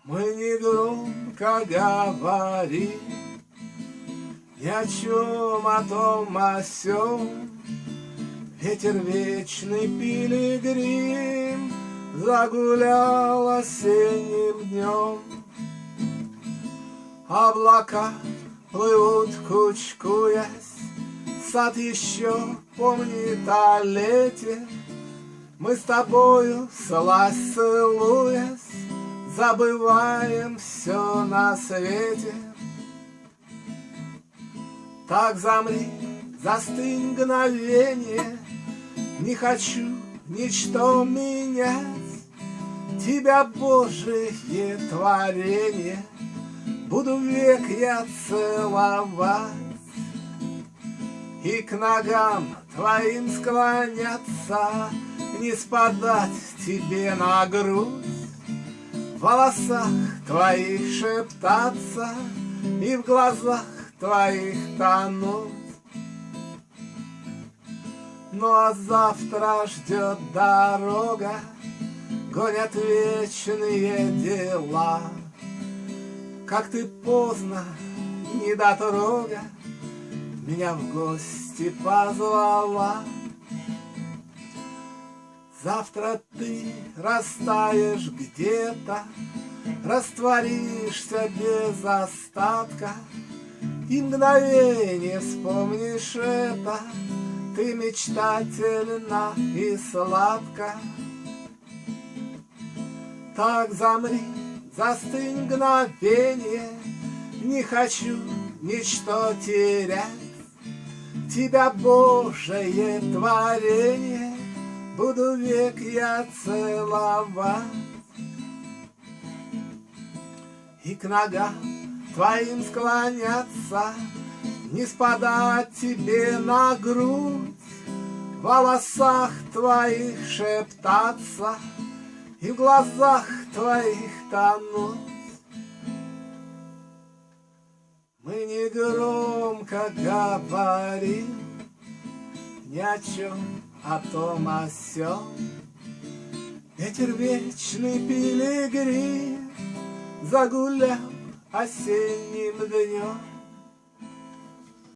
Мы не громко говорим ни о чем, о том, о сём. Ветер вечный пилигрим загулял осенним днем. Облака плывут, кучкуясь, сад еще помнит о лете. Мы с тобою, всласть целуясь, забываем все на свете. Так замри, застынь мгновенье, не хочу ничто менять. Тебя, Божие творенье, буду век я целовать. И к ногам твоим склоняться, не спадать тебе на грудь, в волосах твоих шептаться и в глазах твоих тонуть. Ну а завтра ждет дорога, гонят вечные дела. Как ты поздно, недотрога, меня в гости позвала. Завтра ты растаешь где-то, растворишься без остатка, и мгновение вспомнишь это, ты мечтательна и сладка. Так замри, застынь мгновенье, не хочу ничто терять. Тебя, Божие творенье, буду век я целовать. И к ногам твоим склоняться, не спадать тебе на грудь, в волосах твоих шептаться и в глазах твоих тонуть. Мы не громко говорим ни о чем, о том, о сём. Ветер вечный пилигрим загулял осенним днем.